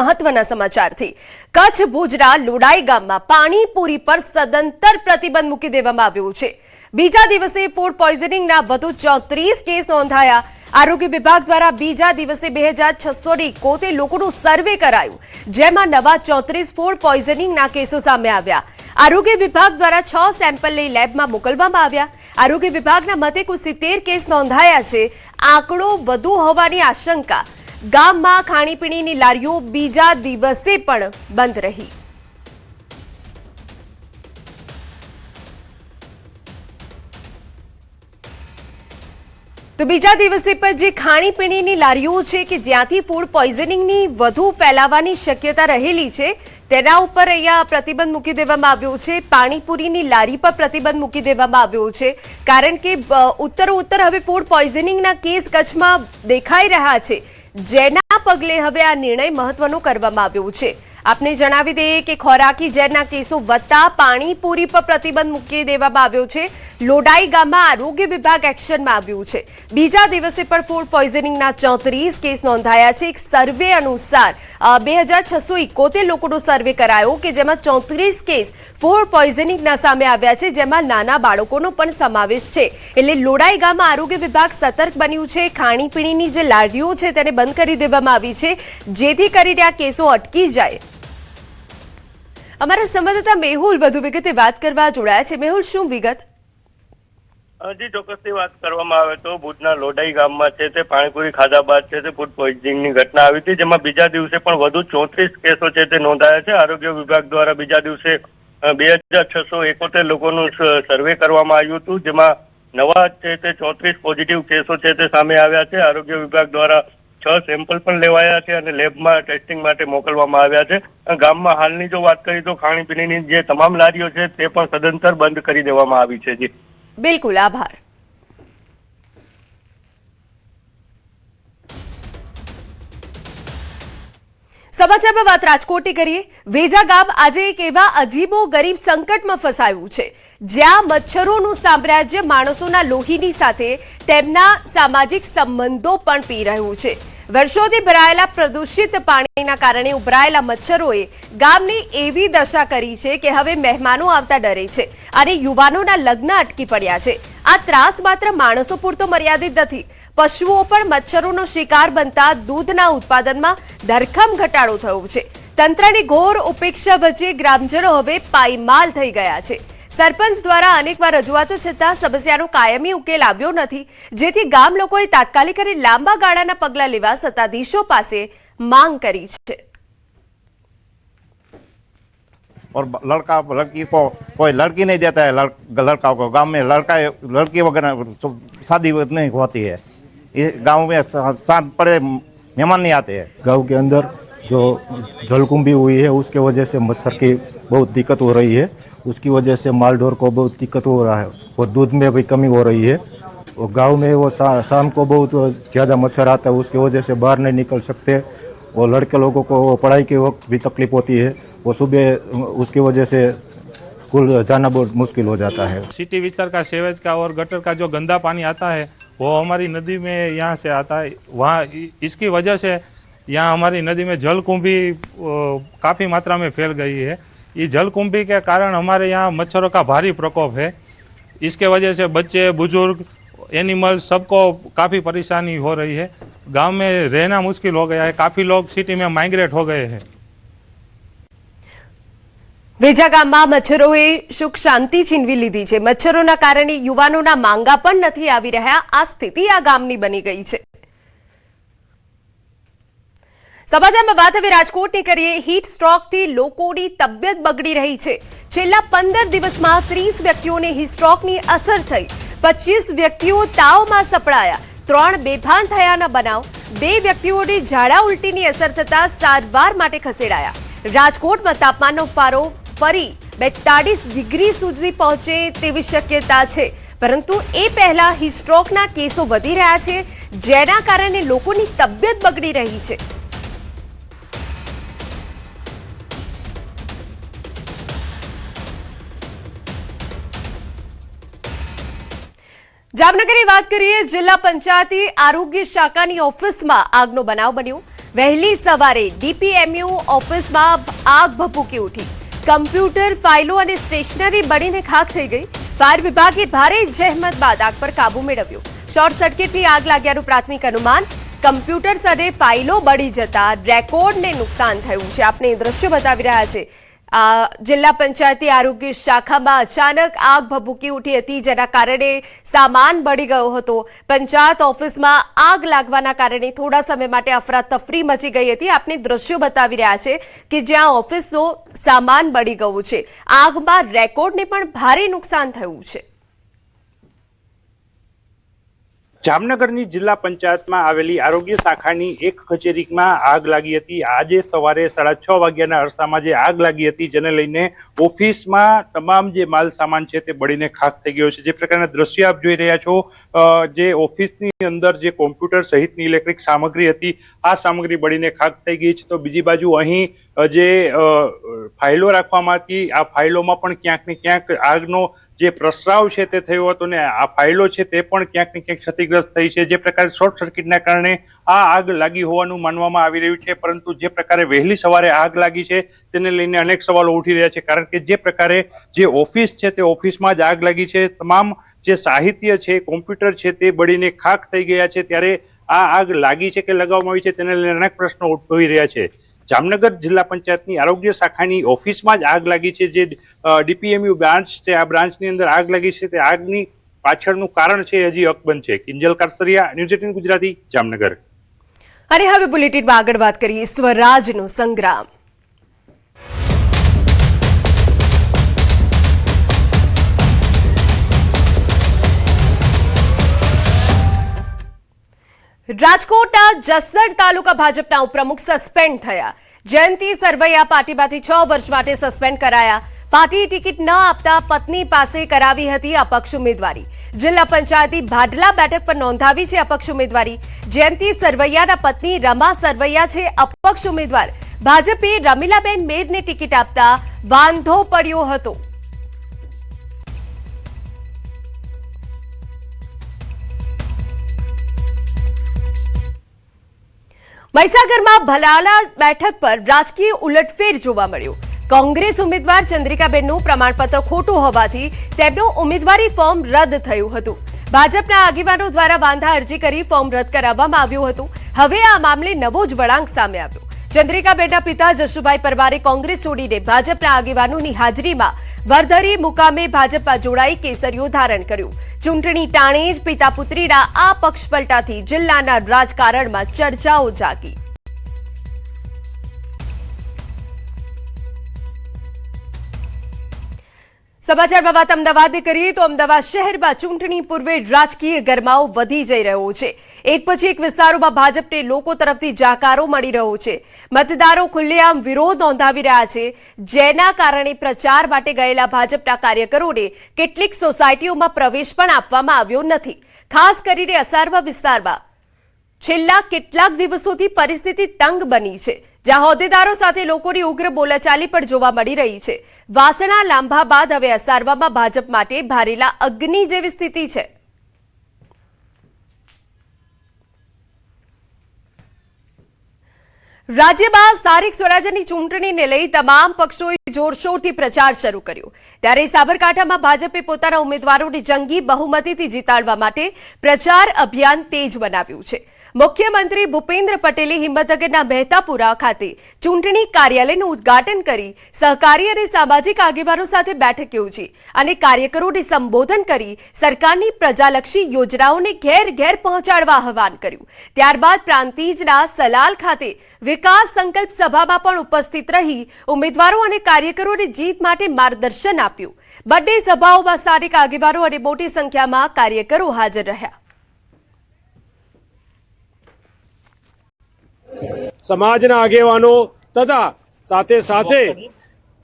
મહત્વના સમાચારથી કચ્છ ભુજના લોડાઈ ગામમાં પાણીપુરી પર સદંતર પ્રતિબંધ મૂકી દેવામાં આવ્યો છે। બીજા દિવસે ફૂડ પોઈઝનિંગના વધુ 34 કેસ નોંધાયા। આરોગ્ય વિભાગ દ્વારા બીજા દિવસે 2671 લોકોનું સર્વે કરાયું, જેમાં નવા 34 ફૂડ પોઈઝનિંગના કેસો સામે આવ્યા। આરોગ્ય વિભાગ દ્વારા 6 સેમ્પલ લઈ લેબમાં મોકલવામાં આવ્યા। આરોગ્ય વિભાગના મતે કુલ 70 કેસ નોંધાયા છે। આંકડો વધુ હોવાની આશંકા। ગામમાં ખાણીપીણીની લારીઓ બીજા દિવસે પણ બંધ રહી। તો બીજા દિવસે પણ જે ખાણીપીણીની લારીઓ છે કે જ્યાંથી ફૂડ પોઈઝનિંગની વધુ ફેલાવાની શક્યતા રહેલી છે તેના ઉપર અહીંયા પ્રતિબંધ મૂકી દેવામાં આવ્યો છે। પાણીપુરીની લારી પર પ્રતિબંધ મૂકી દેવામાં આવ્યો છે, કારણ કે ઉત્તરોત્તર હવે ફૂડ પોઈઝનિંગના કેસ કચ્છમાં દેખાઈ રહ્યા છે, જેના પગલે હવે આ નિર્ણય મહત્વનો કરવામાં આવ્યો છે। આપને જણાવી દઈએ કે ખોરાકી ઝેરના કેસો વધતા પાણીપુરી પર પ્રતિબંધ મૂકી દેવામાં આવ્યો છે। લોડાઈ ગામમાં આરોગ્ય વિભાગ એક્શનમાં આવ્યું છે। બીજા દિવસે પણ ફૂડ પોઈઝનિંગના 34 કેસ નોંધાયા છે। એક સર્વે અનુસાર 2671 લોકોનો સર્વે કરાયો કે જેમાં 34 કેસ ફૂડ પોઈઝનિંગના સામે આવ્યા છે, જેમાં નાના બાળકોનો પણ સમાવેશ છે। એટલે લોડાઈ ગામમાં આરોગ્ય વિભાગ સતર્ક બન્યું છે। ખાણીપીણીની જે લારીઓ છે તેને બંધ કરી દેવામાં આવી છે, જેથી કરીને આ કેસો અટકી જાય। અમારા સંવાદદાતા મેહુલ વધુ વિગતે વાત કરવા જોડાયા છે। મેહુલ, શું વિગત? જી, ચોક્કસથી વાત કરવામાં આવે તો ભુજના લોડાઈ ગામમાં છે તે પાણીપુરી ખાધા બાદ છે તે ફૂડ પોઈઝનિંગની ઘટના આવી હતી, જેમાં બીજા દિવસે પણ વધુ 34 કેસો છે તે નોંધાયા છે। આરોગ્ય વિભાગ દ્વારા બીજા દિવસે 2671 લોકોનું સર્વે કરવામાં આવ્યું હતું, જેમાં નવા છે તે 34 પોઝિટિવ કેસો છે તે સામે આવ્યા છે। આરોગ્ય વિભાગ દ્વારા 6 સેમ્પલ પણ લેવાયા છે અને લેબમાં ટેસ્ટિંગ માટે મોકલવામાં આવ્યા છે। ગામમાં હાલની જો વાત કરીએ તો ખાણીપીણીની જે તમામ લારીઓ છે તે પણ સદંતર બંધ કરી દેવામાં આવી છે। જી બિલકુલ, આભાર। સમાચારમાં વાત રાજકોટની કરીએ। વેજા ગામ આજે એક એવા અજીબો ગરીબ સંકટમાં ફસાયું છે, જ્યાં મચ્છરોનું સામ્રાજ્ય માણસોના લોહીની સાથે તેમના સામાજિક સંબંધો પણ પી રહ્યું છે। વર્ષોથી ભરાયેલા પ્રદૂષિત પાણીના કારણે ઉભરાયેલા મચ્છરોએ ગામની એવી દશા કરી છે કે હવે મહેમાનો આવતા ડરે છે અને યુવાનોના લગ્ન અટકી પડ્યા છે। આ ત્રાસ માત્ર માણસો પૂરતો મર્યાદિત નથી, પશુઓ પણ મચ્છરોનો શિકાર બનતા દૂધના ઉત્પાદનમાં ધરખમ ઘટાડો થયો છે। તંત્રની ઘોર ઉપેક્ષા વચ્ચે ગ્રામજનો હવે પાયમાલ થઈ ગયા છે। સરપંચ દ્વારા અનેકવાર રજૂઆતો છતાં સમસ્યાનો કાયમી ઉકેલ આવ્યો નથી, જેથી ગામ લોકોએ તાત્કાલિક અને લાંબા ગાળાના પગલાં લેવા સત્તાધીશો પાસે માંગ કરી છે। और लड़का लड़की को कोई लड़की नहीं देता है, लड़का को गांव में लड़की वगैरह शादी नहीं होती है। ये गांव में साथ पड़े मेहमान नहीं आते हैं। गांव के अंदर जो जलकुंभी हुई है उसके वजह से मच्छर की बहुत दिक्कत हो रही है, उसकी वजह से माल ढोर को बहुत दिक्कत हो रहा है और दूध में भी कमी हो रही है। और गांव में वो शाम को बहुत ज़्यादा मच्छर आता है, उसकी वजह से बाहर नहीं निकल सकते और लड़के लोगों को पढ़ाई के वक्त भी तकलीफ होती है और सुबह उसकी वजह से स्कूल जाना बहुत मुश्किल हो जाता है। सिटी विस्तार का सेवेज का और गटर का जो गंदा पानी आता है वो हमारी नदी में यहाँ से आता है। वहाँ इसकी वजह से यहाँ हमारी नदी में जलकुंभी काफ़ी मात्रा में फैल गई है। ये जलकुंभी के कारण हमारे यहाँ मच्छरों का भारी प्रकोप है। इसके वजह से बच्चे, बुजुर्ग, एनिमल सबको काफ़ी परेशानी हो रही है। गांव में रहना मुश्किल हो गया है। काफ़ी लोग सिटी में माइग्रेट हो गए हैं। વેજા ગામમાં મચ્છરોએ સુખ શાંતિ છીનવી લીધી છે। મચ્છરોના કારણે યુવાનોના માંગા પણ નથી આવી રહ્યા। આ સ્થિતિ આ ગામની બની ગઈ છે। સમાચારમાં વાત હવે રાજકોટની કરીએ। હીટ સ્ટ્રોકથી લોકોની તબિયત બગડી રહી છે। છેલ્લા 15 દિવસમાં 30 વ્યક્તિઓને હીટ સ્ટ્રોકની અસર થઈ। 25 વ્યક્તિઓ તાવમાં સપડાયા। 3 બેભાન થયાના બનાવ। 2 વ્યક્તિઓને ઝાડા ઉલટીની અસર થતા સારવાર માટે ખસેડાયા। રાજકોટમાં તાપમાનનો પારો ફરી 42 ડિગ્રી સુધી પહોંચે તેવી શક્યતા છે, પરંતુ એ પહેલા હીટ સ્ટ્રોકના કેસો વધી રહ્યા છે, જેના કારણે લોકોની તબિયત બગડી રહી છે। જામનગરની વાત કરીએ। જિલ્લા પંચાયતી આરોગ્ય શાખાની ઓફિસમાં આગનો બનાવ બન્યો। વહેલી સવારે ડીપીએમયુ ઓફિસમાં આગ ભભૂકી ઉઠી. કમ્પ્યુટર, ફાઇલો અને સ્ટેશનરી બળીને ખાખ થઈ ગઈ. ફાયર વિભાગે ભારે જહેમત બાદ આગ પર કાબુ મેળવ્યો. શોર્ટ સર્કિટથી આગ લાગ્યાનું પ્રાથમિક અનુમાન. કમ્પ્યુટર્સ અને ફાઇલો બળી જતા રેકોર્ડને નુકસાન થયું છે. આપણે દ્રશ્ય બતાવી રહ્યા છે. જિલ્લા પંચાયતી આરોગ્ય શાખામાં અચાનક આગ ભભૂકી ઉઠી હતી, જેના કારણે સામાન બળી ગયો હતો. પંચાયત ઓફિસમાં આગ લાગવાના કારણે થોડા સમય માટે અફરાતફરી મચી ગઈ હતી. આપણે દ્રશ્યો બતાવી રહ્યા છે કે જ્યાં ઓફિસનો સામાન બળી ગયું છે. આગમાં રેકોર્ડને પણ ભારે નુકસાન થયું છે. જામનગરની જિલ્લા પંચાયતમાં આવેલી આરોગ્ય શાખાની એક કચેરીમાં આગ લાગી હતી. આજે સવારે 6:30 વાગ્યાના અરસામાં જે આગ લાગી હતી, જેને લઈને ઓફિસમાં તમામ જે માલ સામાન છે તે બળીને ખાખ થઈ ગયો છે. જે પ્રકારના દ્રશ્ય આપ જોઈ રહ્યા છો, જે ઓફિસની અંદર જે કોમ્પ્યુટર સહિતની ઇલેક્ટ્રિક સામગ્રી હતી, આ સામગ્રી બળીને ખાખ થઈ ગઈ છે. તો બીજી બાજુ અહીં જે ફાઇલો રાખવામાં હતી, આ ફાઇલોમાં પણ ક્યાંક ને ક્યાંક આગનો જે પ્રસરાવ છે તે થયો હતો ને આ ફાઇલો છે તે પણ ક્યાંક ને ક્યાંક ક્ષતિગ્રસ્ત થઈ છે. જે પ્રકારે શોર્ટ સર્કિટના કારણે આ આગ લાગી હોવાનું માનવામાં આવી રહ્યું છે. પરંતુ જે પ્રકારે વહેલી સવારે આગ લાગી છે તેને લઈને અનેક સવાલો ઉઠી રહ્યા છે. કારણ કે જે પ્રકારે જે ઓફિસ છે તે ઓફિસમાં જ આગ લાગી છે. તમામ જે સાહિત્ય છે, કોમ્પ્યુટર છે તે બળીને ખાખ થઈ ગયા છે. ત્યારે આ આગ લાગી છે કે લગાવવામાં આવી છે તેને લઈને અનેક પ્રશ્નો ઉદ્ભવી રહ્યા છે. જામનગર જિલ્લા પંચાયતની આરોગ્ય શાખાની ઓફિસમાં જ આગ લાગી છે. જે ડીપીએમયુ બ્રાન્ચ છે, આ બ્રાન્ચની અંદર આગ લાગી છે. તે આગની પાછળનું કારણ છે હજી અકબંધ છે. કિંજલ કારસરિયા, ન્યૂઝ 18 ગુજરાતી, જામનગર. અને હવે બુલેટિનમાં આગળ વાત કરીએ સ્વરાજનો સંગ્રામ. રાજકોટના જસદણ તાલુકા ભાજપના ઉપપ્રમુખ સસ્પેન્ડ થયા. જયંતિ સરવૈયા પાર્ટીમાંથી 6 વર્ષ માટે સસ્પેન્ડ કરાયા. પાર્ટી ટિકિટ ન આપતા પત્ની પાસે કરાવી હતી અપક્ષ ઉમેદવારી. જિલ્લા પંચાયતી ભાડલા બેઠક પર નોંધાવી છે અપક્ષ ઉમેદવારી. જયંતિ સરવૈયાના પત્ની રમા સરવૈયા છે અપક્ષ ઉમેદવાર. ભાજપે રમીલાબેન મેરને ટિકિટ આપતા વાંધો પડ્યો હતો. મહીસાગરમાં ભલાલા બેઠક પર રાજકીય ઉલટફેર જોવા મળ્યો. કોંગ્રેસ ઉમેદવાર ચંદ્રિકાબેનનું પ્રમાણપત્ર ખોટું હોવાથી તેમનું ઉમેદવારી ફોર્મ રદ થયું હતું. ભાજપના આગેવાનો દ્વારા વાંધા અરજી કરી ફોર્મ રદ કરાવવામાં આવ્યું હતું. હવે આ મામલે નવો જ વળાંક સામે આવ્યો. ચંદ્રિકાબેનના પિતા જશુભાઈ પરમારે કોંગ્રેસ છોડીને ભાજપના આગેવાનોની હાજરીમાં વરધરી મુકામે ભાજપમાં જોડાઈ કેસરીઓ ધારણ કર્યું. ચૂંટણી ટાણે જ પિતા પુત્રીના આ પક્ષપલટાથી જિલ્લાના રાજકારણમાં ચર્ચાઓ જાગી. સમાચારમાં વાત અમદાવાદની કરીએ તો અમદાવાદ શહેરમાં ચૂંટણી પૂર્વે રાજકીય ગરમાવો વધી જઈ રહ્યો છે. એક પછી એક વિસ્તારોમાં ભાજપને લોકો તરફથી જાકારો મળી રહ્યો છે. મતદારો ખુલ્લેઆમ વિરોધ નોંધાવી રહ્યા છે, જેના કારણે પ્રચાર માટે ગયેલા ભાજપના કાર્યકરોને કેટલીક સોસાયટીઓમાં પ્રવેશ પણ આપવામાં આવ્યો નથી. ખાસ કરીને અસારવા વિસ્તારમાં છેલ્લા કેટલાક દિવસોથી પરિસ્થિતિ તંગ બની છે, જ્યાં હોદ્દેદારો સાથે લોકોની ઉગ્ર બોલાચાલી પણ જોવા મળી રહી છે. વાસણા લાંભા બાદ હવે અસારવામાં ભાજપ માટે ભારેલા અગ્નિ જેવી સ્થિતિ છે. રાજ્યમાં સ્થાનિક સ્વરાજ્યની ચૂંટણીને લઈ તમામ પક્ષોએ જોરશોરથી પ્રચાર શરૂ કર્યો. ત્યારે સાબરકાંઠામાં ભાજપે પોતાના ઉમેદવારોને જંગી બહુમતીથી જીતાડવા માટે પ્રચાર અભિયાન તેજ બનાવ્યું છે. મુખ્યમંત્રી ભૂપેન્દ્ર પટેલે હિંમતનગરના મહેતાપુરા ખાતે ચૂંટણી કાર્યાલયનું ઉદ્ઘાટન કરી સહકારી અને સામાજિક આગેવાનો સાથે બેઠક યોજી અને કાર્યકરોને સંબોધન કરી સરકારની પ્રજાલક્ષી યોજનાઓને ઘેર ઘેર પહોંચાડવા આહવાન કર્યું. ત્યારબાદ પ્રાંતિજના સલાલ ખાતે વિકાસ સંકલ્પ સભામાં પણ ઉપસ્થિત રહી ઉમેદવારો અને કાર્યકરોને જીત માટે માર્ગદર્શન આપ્યું. બંને સભાઓમાં સ્થાનિક આગેવાનો અને મોટી સંખ્યામાં કાર્યકરો હાજર રહ્યા. સમાજના આગેવાનો તથા સાથે સાથે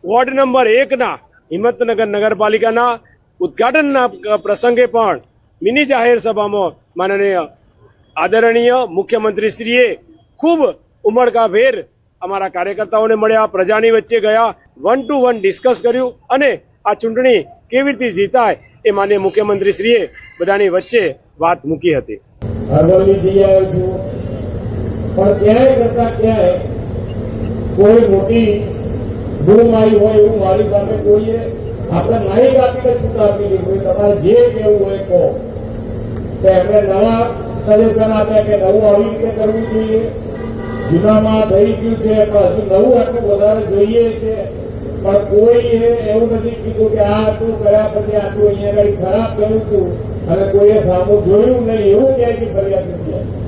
વોર્ડ નંબર 1 ના હિંમતનગર નગરપાલિકાના ઉદ્ઘાટનના પ્રસંગે પણ મિની જાહેર સભામાં માનનીય આદરણીય મુખ્યમંત્રીશ્રીએ ખૂબ ઉમળકાભેર અમારા કાર્યકર્તાઓને મળ્યા, પ્રજાની વચ્ચે ગયા, 1 to 1 ડિસ્કસ કર્યું અને આ ચૂંટણી કેવી રીતે જીતાય એ માનનીય મુખ્યમંત્રીશ્રીએ બધાની વચ્ચે વાત મૂકી હતી. પણ ક્યાંય કરતા ક્યાંય કોઈ મોટી બૂમ આવી હોય એવું મારી સામે કોઈએ આપણે માહિતી આપીને છૂટ આપી દીધું તમારે જે કેવું હોય કહો. તો એમણે નવા સજેશન આપ્યા કે નવું આવી રીતે કરવું જોઈએ, જૂનામાં થઈ ગયું છે પણ હજુ નવું આટલું વધારે જોઈએ છે. પણ કોઈ એવું નથી કીધું કે આ આટલું કર્યા પછી આટલું અહીંયા કઈ ખરાબ કર્યું હતું અને કોઈએ સામું જોયું નહીં એવું ક્યાંયથી ફરિયાદ નથી આવી.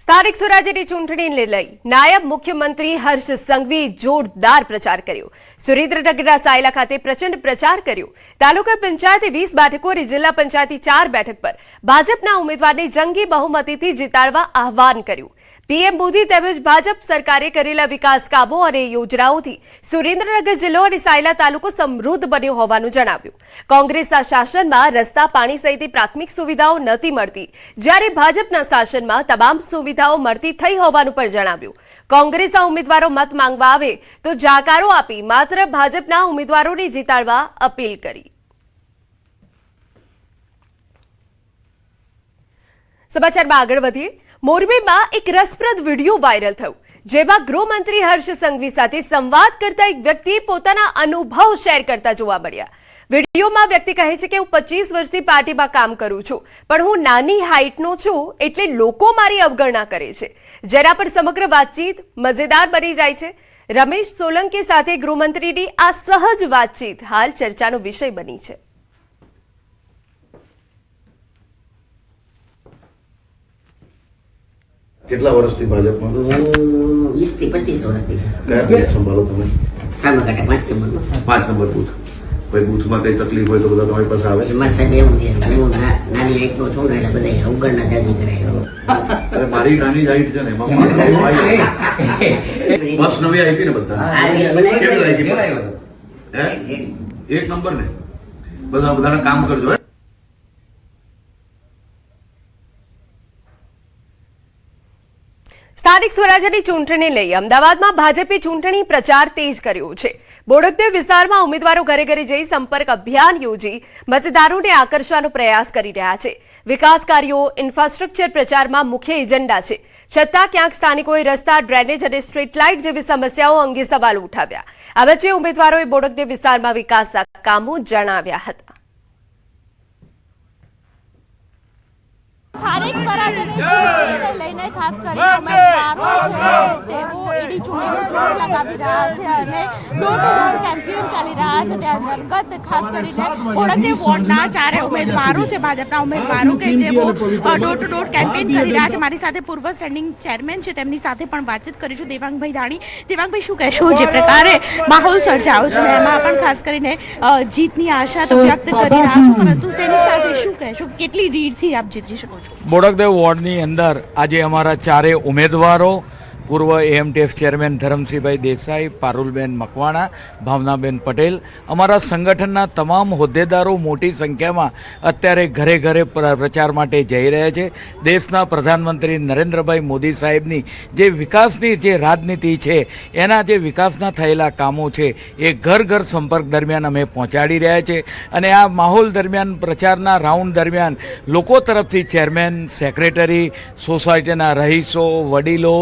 સ્થાનિક સ્વરાજ્યની ચૂંટણીને લઈ નાયબ મુખ્યમંત્રી હર્ષ સંઘવીએ જોરદાર પ્રચાર કર્યો. સુરેન્દ્રનગરના સાયલા ખાતે પ્રચંડ પ્રચાર કર્યો. તાલુકા પંચાયતે 20 બેઠકો અને જિલ્લા પંચાયતની 4 બેઠક પર ભાજપના ઉમેદવારને જંગી બહુમતીથી જીતાડવા આહવાન કર્યું. પીએમ મોદી તેમજ ભાજપ સરકારે કરેલા વિકાસ કામો અને યોજનાઓથી સુરેન્દ્રનગર જિલ્લો અને સાયલા તાલુકો સમૃદ્ધ બન્યો હોવાનું જણાવ્યું. કોંગ્રેસના શાસનમાં રસ્તા, પાણી સહિતની પ્રાથમિક સુવિધાઓ નહોતી મળતી, જ્યારે ભાજપના શાસનમાં તમામ સુવિધાઓ મળતી થઈ હોવાનું પણ જણાવ્યું. કોંગ્રેસના ઉમેદવારો મત માંગવા આવે તો જાકારો આપી માત્ર ભાજપના ઉમેદવારોને જીતાડવા અપીલ કરી. સમાચારમાં આગળ વધીએ. મોરબીમાં એક રસપ્રદ વિડીયો વાયરલ થયો, જેમાં ગૃહમંત્રી હર્ષ સંઘવી સાથે સંવાદ કરતા એક વ્યક્તિ પોતાના અનુભવ શેર કરતા જોવા મળ્યા. વિડીયોમાં વ્યક્તિ કહે છે કે હું 25 વર્ષથી પાર્ટીમાં કામ કરું છું, પણ હું નાની હાઇટનો છું એટલે લોકો મારી અવગણના કરે છે, જેના પર સમગ્ર વાતચીત મજેદાર બની જાય છે. રમેશ સોલંકી સાથે ગૃહમંત્રીની આ સહજ વાતચીત હાલ ચર્ચાનો વિષય બની છે. કેટલા વર્ષથી ભાજપમાં? હું 20 થી 25 વર્ષથી. કયા બૂથ સંભાળો તમે? સામરકાંઠા 5 નંબરમાં. 5 નંબર બૂથ. કોઈ બૂથમાં કઈ તકલીફ હોય તો બધા તમારી પાસે આવે છે? એમાં સાહેબ એવું છે, હું નાની હાઈટનો છું ને એટલે બધા અવગણના જાજી કરાય. અરે મારી નાની હાઈટ છે ને એમાં બસ નવી આપી ને બધા કેવી લાગી? એક નંબર ને બધા બધાને કામ કરજો. સ્થાનિક સ્વરાજ્યની ચૂંટણી લઈ અમદાવાદમાં ભાજપે ચૂંટણી પ્રચાર તેજ કર્યો છે. બોડકદેવ વિસ્તારમાં ઉમેદવારો ઘરે ઘરે જઈ સંપર્ક અભિયાન યોજી મતદારોને આકર્ષવાનો પ્રયાસ કરી રહ્યા છે. વિકાસ કાર્યો, ઇન્ફ્રાસ્ટ્રક્ચર પ્રચારમાં મુખ્ય એજન્ડા છે. છતાં ક્યાંક સ્થાનિકોએ રસ્તા, ડ્રેનેજ અને સ્ટ્રીટ લાઇટ જેવી સમસ્યાઓ અંગે સવાલો ઉઠાવ્યા. આ વચ્ચે ઉમેદવારોએ બોડકદેવ વિસ્તારમાં વિકાસના કામો જણાવ્યા હતા. સ્થાનિક સ્વરાજ્યની ચૂંટણીને લઈને ખાસ કરીને ઉમેદવારો છે તેઓ ઈડી ચૂંટણીનું જોર લગાવી રહ્યા છે અને ડોર ટુ ડોર કેમ્પેન ચાલી રહ્યા છે. તે અંતર્ગત ખાસ કરીને બોડકદેવ વોર્ડના 4 ઉમેદવારો છે, ભાજપના ઉમેદવારો કે જેઓ ડોર ટુ ડોર કેમ્પેન કરી રહ્યા છે. મારી સાથે પૂર્વ સ્ટેન્ડિંગ ચેરમેન છે, તેમની સાથે પણ વાતચીત કરીશું. દેવાંગભાઈ ધાણી, દેવાંગભાઈ શું કહેશો? જે પ્રકારે માહોલ સર્જાયો છે એમાં પણ ખાસ કરીને જીતની આશા તો વ્યક્ત કરી રહ્યા છો, પરંતુ તેની સાથે શું કહેશો? કેટલી લીડથી આપ જીતી શકો છો? બોડકદેવ વોર્ડની અંદર આજે અમારા 4 ઉમેદવારો પૂર્વ એએમટીએફ ચેરમેન ધરમસિંહભાઈ દેસાઈ, પારુલબેન મકવાણા, ભાવનાબેન પટેલ, અમારા સંગઠનના તમામ હોદ્દેદારો મોટી સંખ્યામાં અત્યારે ઘરે ઘરે પ્રચાર માટે જઈ રહ્યા છે. દેશના પ્રધાનમંત્રી નરેન્દ્રભાઈ મોદી સાહેબની જે વિકાસની જે રાજનીતિ છે, એના જે વિકાસના થયેલા કામો છે એ ઘર ઘર સંપર્ક દરમિયાન અમે પહોંચાડી રહ્યા છે. અને આ માહોલ દરમિયાન, પ્રચારના રાઉન્ડ દરમિયાન લોકો તરફથી ચેરમેન, સેક્રેટરી, સોસાયટીના રહીશો, વડીલો,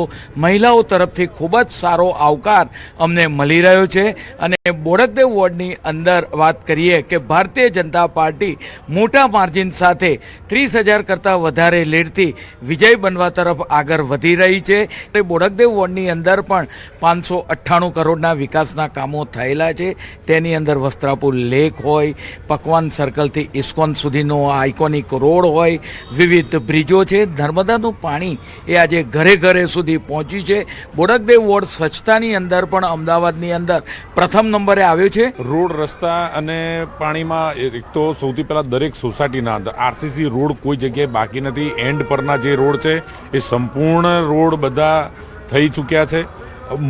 મહિલાઓ તરફથી ખૂબ જ સારો આવકાર અમને મળી રહ્યો છે. અને બોડકદેવ વોર્ડની અંદર વાત કરીએ કે ભારતીય જનતા પાર્ટી મોટા માર્જિન સાથે 30,000 કરતાં વધારે લીડથી વિજય બનવા તરફ આગળ વધી રહી છે. બોડકદેવ વોર્ડની અંદર પણ 598 કરોડના વિકાસના કામો થયેલા છે. તેની અંદર વસ્ત્રાપુર લેક હોય, પકવાન સર્કલથી ઇસ્કોન સુધીનો આઇકોનિક રોડ હોય, વિવિધ બ્રિજો છે, નર્મદાનું પાણી એ આજે ઘરે ઘરે સુધી પહોંચ્યું છે. બોડકદેવ વોર્ડ સ્વચ્છતાની અંદર પણ અમદાવાદની અંદર પ્રથમ નંબરે આવ્યો છે. રોડ, રસ્તા અને પાણીમાં એક તો સૌથી પહેલાં દરેક સોસાયટીના અંદર આરસીસી રોડ કોઈ જગ્યાએ બાકી નથી. એન્ડ પરના જે રોડ છે એ સંપૂર્ણ રોડ બધા થઈ ચૂક્યા છે.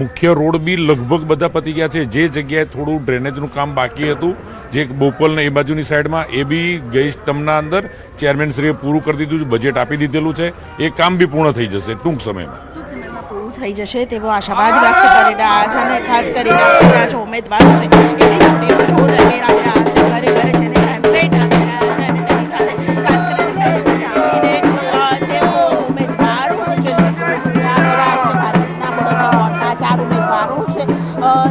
મુખ્ય રોડ બી લગભગ બધા પતી ગયા છે. જે જગ્યાએ થોડું ડ્રેનેજનું કામ બાકી હતું, જે બોપલને એ બાજુની સાઈડમાં, એ બી ગઈ ટર્મના અંદર ચેરમેનશ્રીએ પૂરું કરી દીધું છે. બજેટ આપી દીધેલું છે. એ કામ બી પૂર્ણ થઈ જશે ટૂંક સમયમાં. થઈ જશે તેવો આશાવાદ વ્યક્ત કરી રહ્યા છે અને ખાસ કરીને આપણા જે ઉમેદવારો છે એની ચૂંટણીનો જોર લગાવી રહ્યા છે. ઘરે ઘરે જઈને પેમ્પલેટ આપી રહ્યા છે અને તેની સાથે ખાસ કરીને તેઓ ઉમેદવારો જે લિસ્ટ ઉમેદવારો છે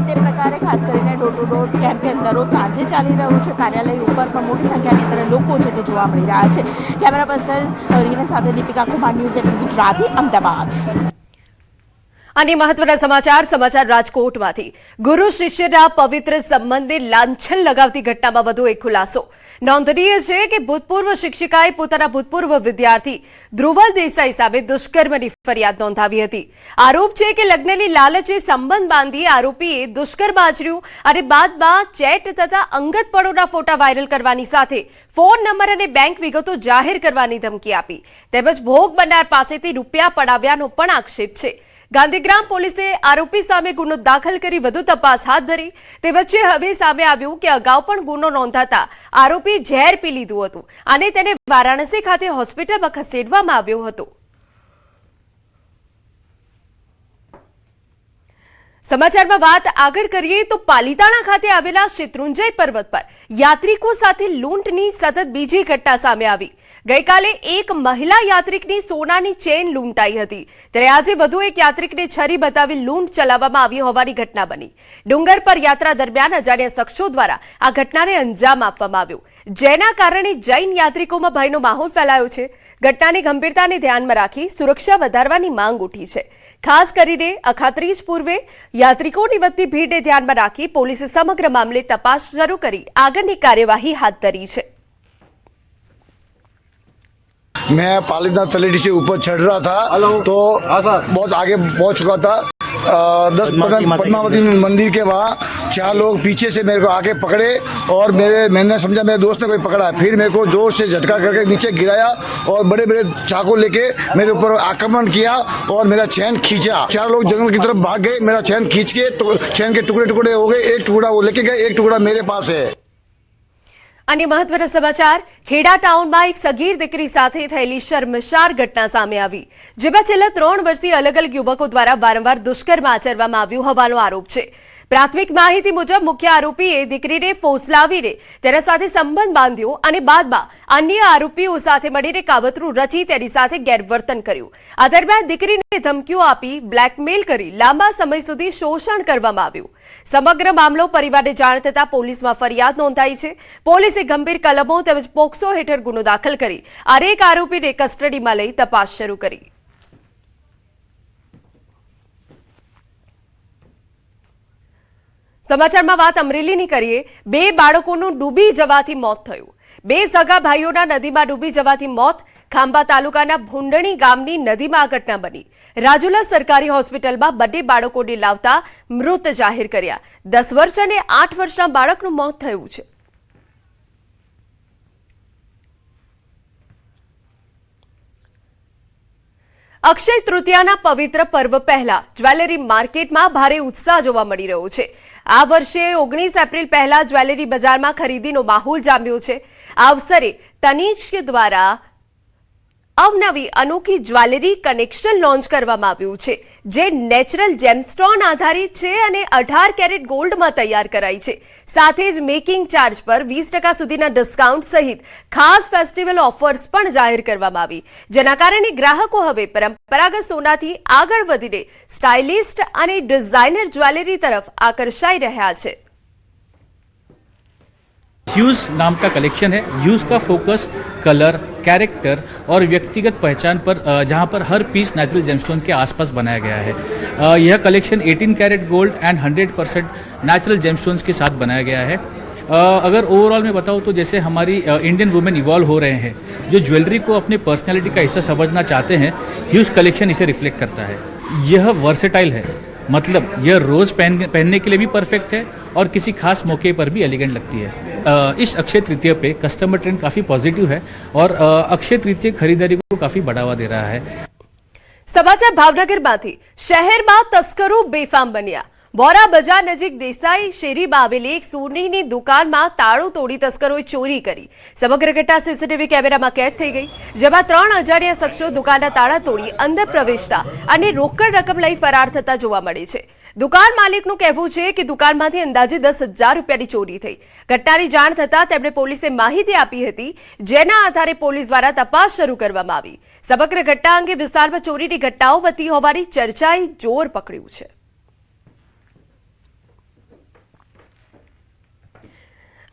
તે પ્રકારે ખાસ કરીને ડોર ટુ ડોર કેમ્પેન દરરોજ સાંજે ચાલી રહ્યું છે. કાર્યાલય ઉપર પણ મોટી સંખ્યાની અંદર લોકો છે તે જોવા મળી રહ્યા છે. કેમેરા પર્સન રીના સાથે દીપિકા કુમાર, ન્યૂઝ 18 ગુજરાતી, અમદાવાદ. અને મહત્વના સમાચાર રાજકોટમાંથી. ગુરુ શિષ્યના પવિત્ર સંબંધે લાંછન લગાવતી ઘટનામાં વધુ એક ખુલાસો. નોંધનીય છે કે ભૂતપૂર્વ શિક્ષિકાએ પોતાના ભૂતપૂર્વ વિદ્યાર્થી ધ્રુવલ દેસાઈ સામે દુષ્કર્મની ફરિયાદ નોંધાવી હતી. આરોપ છે કે લગ્નની લાલચે સંબંધ બાંધી આરોપીએ દુષ્કર્મ આચર્યું અને બાદમાં ચેટ તથા અંગત પળોના ફોટા વાયરલ કરવાની સાથે ફોન નંબર અને બેંક વિગતો જાહેર કરવાની ધમકી આપી. તેમજ ભોગ બનનાર પાસેથી રૂપિયા પડાવ્યાનો પણ આક્ષેપ છે. ગાંધીગ્રામ પોલીસે આરોપી સામે ગુનો દાખલ કરી વધુ તપાસ હાથ ધરી. તે વચ્ચે હવે સામે આવ્યું કે અગાઉ પણ ગુનો નોંધાતા આરોપી ઝેર પી લીધું હતું અને તેને વારાણસી ખાતે હોસ્પિટલમાં ખસેડવામાં આવ્યો હતો. સમાચારમાં વાત આગળ કરીએ તો પાલીતાણા ખાતે આવેલા શેત્રુંજય પર્વત પર યાત્રિકો સાથે લૂંટની સતત બીજી ઘટના સામે આવી. ગઈકાલે એક મહિલા યાત્રિકની સોનાની ચેન લૂંટાઈ હતી, ત્યારે આજે વધુ એક યાત્રિકને છરી બતાવી લૂંટ ચલાવવામાં આવી હોવાની ઘટના બની. ડુંગર પર યાત્રા દરમિયાન અજાણ્યા શખ્સો દ્વારા આ ઘટનાને અંજામ આપવામાં આવ્યો, જેના કારણે જૈન યાત્રિકોમાં ભયનો માહોલ ફેલાયો છે. ઘટનાની ગંભીરતાને ધ્યાનમાં રાખી સુરક્ષા વધારવાની માંગ ઉઠી છે. ખાસ કરીને અખાત્રીજ પૂર્વે યાત્રિકોની વધતી ભીડને ધ્યાનમાં રાખી પોલીસે સમગ્ર મામલે તપાસ શરૂ કરી આગળની કાર્યવાહી હાથ ધરી છે. मैं पालीताना तलेटी से ऊपर चढ़ रहा था तो बहुत आगे पहुंच चुका था. 10-15 पद्मावती मंदिर के वहाँ 4 लोग पीछे से मेरे को आके पकड़े और मैंने समझा मेरे दोस्त ने कोई पकड़ा. फिर मेरे को जोर से झटका करके नीचे गिराया और बड़े बड़े चाकू लेके मेरे ऊपर आक्रमण किया और मेरा चैन खींचा. 4 लोग जंगल की तरफ भाग गए. मेरा चैन खींच के चैन के टुकड़े टुकड़े हो गए. एक टुकड़ा वो लेके गए, एक टुकड़ा मेरे पास है. અને મહત્વના સમાચાર, ખેડા ટાઉનમાં એક સગીર દીકરી સાથે થયેલી શર્મસાર ઘટના સામે આવી, જેમાં છેલ્લા 3 વર્ષથી અલગ અલગ યુવકો દ્વારા વારંવાર દુષ્કર્મ આચરવામાં આવ્યું હોવાનો આરોપ છે. પ્રાથમિક માહિતી મુજબ મુખ્ય આરોપીએ દીકરીને ફોસલાવીને તેના સાથે સંબંધ બાંધ્યો અને બાદમાં અન્ય આરોપીઓ સાથે મળીને કાવતરું રચી તેની સાથે ગેરવર્તન કર્યું. આ દરમિયાન દીકરીને ધમકીઓ આપી બ્લેકમેલ કરી લાંબા સમય સુધી શોષણ કરવામાં આવ્યું. સમગ્ર મામલો પરિવારને જાણ થતાં પોલીસમાં ફરિયાદ નોંધાઈ છે. પોલીસે ગંભીર કલમો તેમજ પોક્સો હેઠળ ગુનો દાખલ કરી અનેક આરોપીને કસ્ટડીમાં લઈ તપાસ શરૂ કરી. સમાચારમાં વાત અમરેલીની કરીએ. 2 બાળકોનું ડૂબી જવાથી મોત થયું. 2 સગા ભાઈઓના નદીમાં ડૂબી જવાથી મોત. ખાંભા તાલુકાના ભૂંડણી ગામની નદીમાં આ ઘટના બની. રાજુલા સરકારી હોસ્પિટલમાં 2 બાળકોને લાવતા મૃત જાહેર કર્યા. 10 વર્ષ અને 8 વર્ષના બાળકનું મોત થયું છે. અક્ષય તૃતીયાના પવિત્ર પર્વ પહેલા જ્વેલરી માર્કેટમાં ભારે ઉત્સાહ જોવા મળી રહ્યો છે. આ વર્ષે 19 એપ્રિલ પહેલા જ્વેલરી બજારમાં ખરીદીનો માહોલ જામ્યો છે. આ અવસરે તનિષ્ક દ્વારા અવનવી અનોખી જ્વેલરી કનેક્શન લોન્ચ કરવામાં આવ્યું છે, જે નેચરલ જેમસ્ટોન આધારિત છે અને 18 કેરેટ ગોલ્ડમાં તૈયાર કરાઈ છે. સાથે જ મેકિંગ ચાર્જ પર 20% સુધીના ડિસ્કાઉન્ટ સહિત ખાસ ફેસ્ટિવલ ઓફર્સ પણ જાહેર કરવામાં આવી, જેના કારણે ગ્રાહકો હવે પરંપરાગત સોનાથી આગળ વધીને સ્ટાઇલિસ્ટ અને ડિઝાઇનર જ્વેલરી તરફ આકર્ષાઈ રહ્યા છે. ह्यूज नाम का कलेक्शन है. ह्यूज का फोकस कलर, कैरेक्टर और व्यक्तिगत पहचान पर जहां पर हर पीस नेचुरल जेमस्टोन के आसपास बनाया गया है. यह collection 18 carat gold and 100% natural gemstones के साथ बनाया गया है. अगर ओवरऑल मैं बताऊं तो जैसे हमारी इंडियन वुमेन इवॉल्व हो रहे हैं, जो ज्वेलरी को अपने पर्सनैलिटी का हिस्सा समझना चाहते हैं, ह्यूज कलेक्शन इसे रिफ्लेक्ट करता है. यह वर्सेटाइल है, मतलब यह रोज़ पहनने के लिए भी परफेक्ट है और किसी खास मौके पर भी एलिगेंट लगती है. इस अक्षय तृतीया पे कस्टमर ट्रेंड काफ़ी पॉजिटिव है और अक्षय तृतीया खरीदारी को काफ़ी बढ़ावा दे रहा है. સમાચાર ભાવનગરમાંથી. શહેરમાં તસ્કરો બેફામ બન્યા. વોરા બજાર નજીક દેસાઈ શેરીમાં આવેલી એક સોનીની દુકાનમાં તાળું તોડી તસ્કરોએ ચોરી કરી. સમગ્ર ઘટના સીસીટીવી કેમેરામાં કેદ થઈ ગઈ, જેમાં 3 અજાણ્યા શખ્સો દુકાનના તાળા તોડી અંદર પ્રવેશતા અને રોકડ રકમ લઈ ફરાર થતા જોવા મળે છે. દુકાન માલિકનું કહેવું છે કે દુકાનમાંથી અંદાજે 10,000 રૂપિયાની ચોરી થઈ. ઘટનાની જાણ થતાં તેમણે પોલીસે માહિતી આપી હતી, જેના આધારે પોલીસ દ્વારા તપાસ શરૂ કરવામાં આવી. સમગ્ર ઘટના અંગે વિસ્તારમાં ચોરીની ઘટનાઓ વધી હોવાની ચર્ચાએ જોર પકડ્યું છે.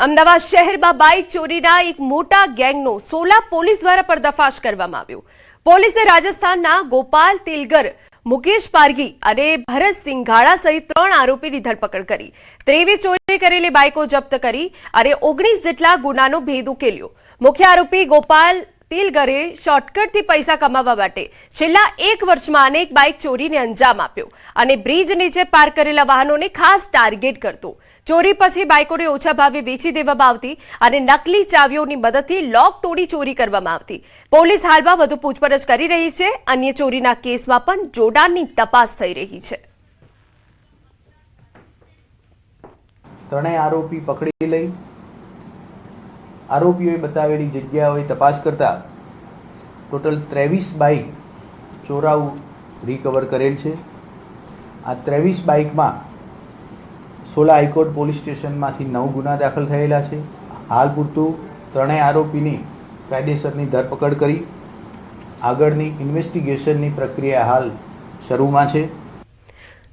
અમદાવાદ શહેરમાં બાઇક ચોરીના એક મોટા ગેંગનો સોલા પોલીસ દ્વારા પર્દાફાશ કરવામાં આવ્યો. પોલીસે રાજસ્થાનના ગોપાલ તિલગર, મુકેશ પારગી અને ભરત સિંઘાડા સહિત 3 આરોપીની ધરપકડ કરી. 23 ચોરી કરેલી બાઇકો જપ્ત કરી અને 19 જેટલા ગુનાનો ભેદ ઉકેલ્યો. મુખ્ય આરોપી ગોપાલ તિલગરે શોર્ટકટથી પૈસા કમાવા માટે છેલ્લા 1 વર્ષમાં અનેક બાઇક ચોરીને અંજામ આપ્યો અને બ્રિજ નીચે પાર્ક કરેલા વાહનોને ખાસ ટાર્ગેટ કરતો. ચોરી પછી બાઇકોને ઓછા ભાવે વેચી દેવામાં આવતી અને નકલી ચાવીઓની મદદથી લોક તોડી ચોરી કરવામાં આવતી. પોલીસ હાલમાં વધુ પૂછપરછ કરી રહી છે. અન્ય ચોરીના કેસમાં પણ જોડાણની તપાસ થઈ રહી છે. ત્રણેય આરોપી પકડી લઈ આરોપીઓએ બતાવેલી જગ્યાઓએ તપાસ કરતા ટોટલ 23 બાઇક ચોરાઉ રિકવર કરેલ છે. આ 23 બાઇકમાં સોલા હાઈકોર્ટ પોલીસ સ્ટેશનમાંથી 9 ગુના દાખલ થયેલા છે. હાલ પૂરતું ત્રણેય આરોપીની કાયદેસરની ધરપકડ કરી આગળની ઇન્વેસ્ટિગેશનની પ્રક્રિયા હાલ શરૂમાં છે.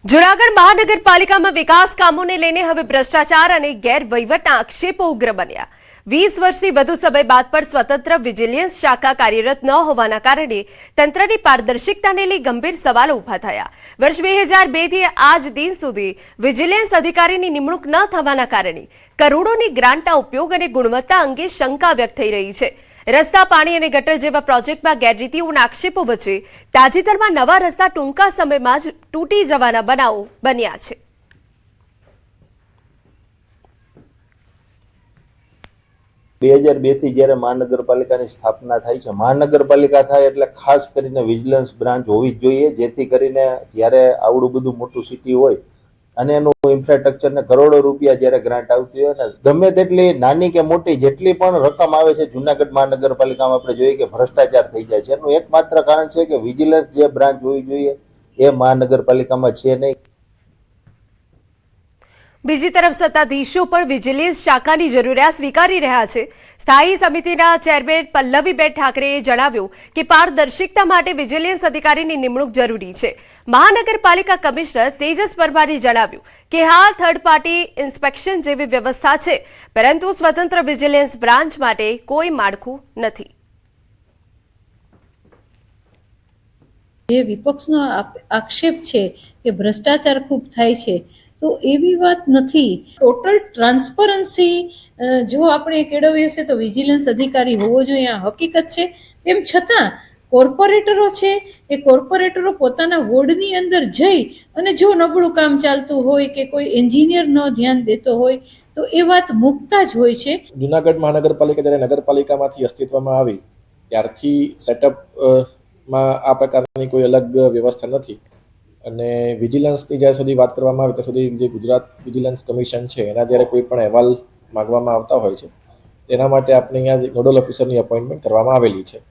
જૂનાગઢ મહાનગરપાલિકામાં વિકાસ કામોને લઈને હવે ભ્રષ્ટાચાર અને ગેરવહીવટના આક્ષેપો ઉગ્ર બન્યા. 20 વર્ષથી વધુ સમય બાદ પણ સ્વતંત્ર વિજિલન્સ શાખા કાર્યરત ન હોવાના કારણે તંત્રની પારદર્શિકતાને લઈ ગંભીર સવાલો ઉભા થયા. વર્ષ 2002 થી આજ દિન સુધી વિજિલન્સ અધિકારીની નિમણૂક ન થવાના કારણે કરોડોની ગ્રાન્ટના ઉપયોગ અને ગુણવત્તા અંગે શંકા વ્યક્ત થઈ રહી છે. રસ્તા, પાણી અને ગટર જેવા પ્રોજેક્ટમાં ગેરરીતિઓના આક્ષેપો વચ્ચે તાજેતરમાં નવા રસ્તા ટૂંકા સમયમાં જ તૂટી જવાના બનાવો બન્યા છે. 2002 થી જ્યારે મહાનગરપાલિકાની સ્થાપના થઈ છે, મહાનગરપાલિકા થાય એટલે ખાસ કરીને વિજિલન્સ બ્રાન્ચ હોવી જ જોઈએ, જેથી કરીને જ્યારે આવડું બધું મોટું સિટી હોય અને એનું ઇન્ફ્રાસ્ટ્રક્ચર ને કરોડો રૂપિયા જ્યારે ગ્રાન્ટ આવતી હોય ને ગમે તેટલી નાની કે મોટી જેટલી પણ રકમ આવે છે જુનાગઢ મહાનગરપાલિકામાં આપણે જોઈએ કે ભ્રષ્ટાચાર થઈ જાય છે. એનું એકમાત્ર કારણ છે કે વિજિલન્સ જે બ્રાન્ચ હોવી જોઈએ એ મહાનગરપાલિકામાં છે નહીં. બીજી તરફ સત્તાધીશો પણ વિજિલન્સ શાખાની જરૂરિયાત સ્વીકારી રહ્યા છે. સ્થાયી સમિતિના ચેરમેન પલ્લવીબેન ઠાકરેએ જણાવ્યું કે પારદર્શિકતા માટે વિજિલન્સ અધિકારીની નિમણૂક જરૂરી છે. મહાનગરપાલિકા કમિશનર તેજસ પરમારે જણાવ્યું કે હાલ થર્ડ પાર્ટી ઇન્સ્પેક્શન જેવી વ્યવસ્થા છે, પરંતુ સ્વતંત્ર વિજિલન્સ બ્રાન્ચ માટે કોઈ માળખું નથી. જે વિપક્ષનો આક્ષેપ છે કે ભ્રષ્ટાચાર ખૂબ થાય છે, તો એવી વાત નથી. ટોટલ ટ્રાન્સપરન્સી જો આપણે કેળવીએ છે તો વિજિલન્સ અધિકારી હોવો જોઈએ, આ હકીકત છે. તેમ છતાં કોર્પોરેટરો છે એ કોર્પોરેટરો પોતાના વોર્ડની અંદર જઈ અને જો નબળું કામ ચાલતું હોય કે કોઈ એન્જિનિયર ન ધ્યાન દેતો હોય તો એ વાત મુકતા જ હોય છે. જુનાગઢ મહાનગરપાલિકા જ્યારે નગરપાલિકામાંથી અસ્તિત્વમાં આવી ત્યારથી સેટઅપમાં આ પ્રકારની કોઈ અલગ વ્યવસ્થા નથી. અને વિજિલન્સની જ્યાં સુધી વાત કરવામાં આવે ત્યાં સુધી જે ગુજરાત વિજિલન્સ કમિશન છે એના જ્યારે કોઈ પણ અહેવાલ માંગવામાં આવતા હોય છે તેના માટે આપણે અહીંયા નોડલ ઓફિસરની અપોઇન્ટમેન્ટ કરવામાં આવેલી છે.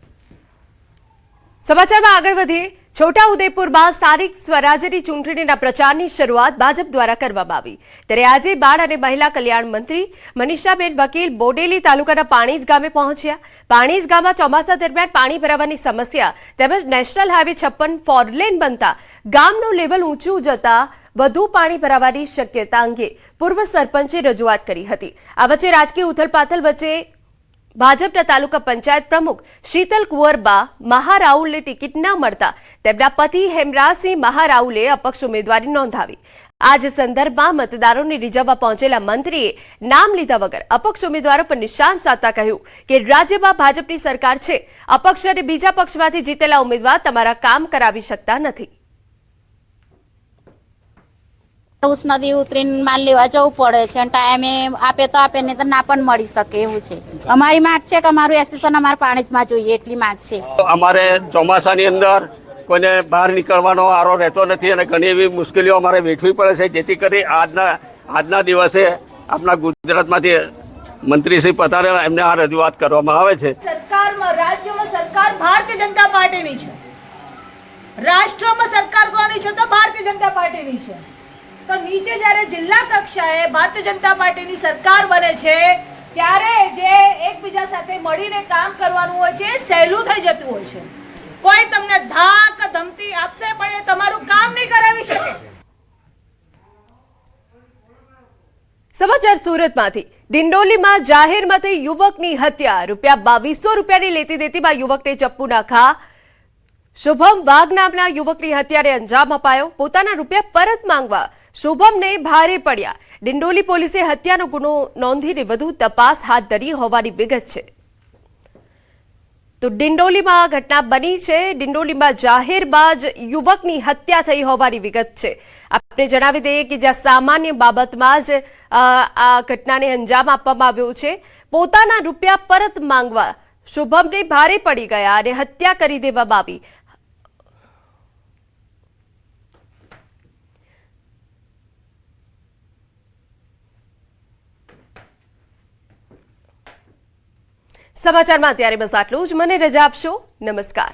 સમાચારમાં આગળ વધીએ. છોટાઉદેપુરમાં સ્થાનિક સ્વરાજ્યની ચૂંટણીના પ્રચારની શરૂઆત ભાજપ દ્વારા કરવામાં આવી. ત્યારે આજે બાળ અને મહિલા કલ્યાણ મંત્રી મનીષાબેન વકીલ બોડેલી તાલુકાના પાણીજ ગામે પહોંચ્યા. પાણીજ ગામમાં ચોમાસા દરમિયાન પાણી ભરાવાની સમસ્યા તેમજ નેશનલ હાઈવે 56 ફોરલેન બનતા ગામનું લેવલ ઊંચું જતા વધુ પાણી ભરાવાની શક્યતા અંગે પૂર્વ સરપંચે રજૂઆત કરી હતી. આ વચ્ચે રાજકીય ઉથલપાથલ વચ્ચે ભાજપના તાલુકા પંચાયત પ્રમુખ શીતલ કુંવરબા મહારાઉલને ટિકિટ ન મળતા તેમના પતિ હેમરાજસિંહ મહારાઉલે અપક્ષ ઉમેદવારી નોંધાવી. આ જ સંદર્ભમાં મતદારોને રીઝવવા પહોંચેલા મંત્રીએ નામ લીધા વગર અપક્ષ ઉમેદવારો પર નિશાન સાધતા કહ્યું કે રાજ્યમાં ભાજપની સરકાર છે, અપક્ષ અને બીજા પક્ષમાંથી જીતેલા ઉમેદવાર તમારા કામ કરાવી શકતા નથી. ઉસ નદી ઉતરીને માલ લેવા જવું પડે છે અને ટાઈમે આપે તો આપે નહીં તો ના પણ મળી શકે એવું છે. અમારી માંગ છે કે અમારું એસેસન અમારે પાણીમાં જોઈએ એટલી માંગ છે. અમારે ચોમાસાની અંદર કોઈને બહાર નીકળવાનો આરો રહેતો નથી અને ઘણી એવી મુશ્કેલીઓ અમારે વેઠવી પડે છે, જેથી કરી આજના દિવસે આપણા ગુજરાતમાંથી મંત્રી શ્રી પધારેલા એમને આ રજૂઆત કરવામાં આવે છે. સરકારમાં રાજ્યમાં સરકાર ભારતીય જનતા પાર્ટીની છે, રાષ્ટ્રમાં સરકાર કોની છે તો ભારતીય જનતા પાર્ટીની છે. તો નીચે જ્યારે જિલ્લા કક્ષાએ ભારતીય જનતા પાર્ટીની સરકાર બને છે ત્યારે જે એકબીજા સાથે મળીને કામ કરવાનું હોય છે સહેલું થઈ જતું હોય છે. કોઈ તમને ધાક ધમકી આપશે પણ એ તમારું કામ નહીં કરાવી શકે. સમાચાર સુરતમાંથી ડિંડોલીમાં જાહેરમાં થઈ યુવકની હત્યા ₹2200ની લેતી દેતીમાં યુવકને ચપ્પુના ઘા શુભમ વાઘ નામના યુવકની હત્યાને અંજામ અપાયો પોતાના રૂપિયા પરત માંગવા શુભમને ભારે પડ્યા ડિંડોલી પોલીસે હત્યાનો ગુનો નોંધીને વધુ તપાસ હાથ ધરી હોવાની વિગત છે તો ડિંડોલીમાં ઘટના બની છે ડિંડોલીમાં જાહેરમાં જ યુવકની હત્યા થઈ હોવાની વિગત છે આપણે જણાવી દઈએ કે જ્યાં સામાન્ય બાબતમાં જ આ ઘટનાને અંજામ આપવામાં આવ્યો છે પોતાના રૂપિયા પરત માંગવા શુભમને ભારે પડી ગયા અને હત્યા કરી દેવામાં આવી સમાચારમાં અત્યારે બસ આટલું જ મને રજા આપશો નમસ્કાર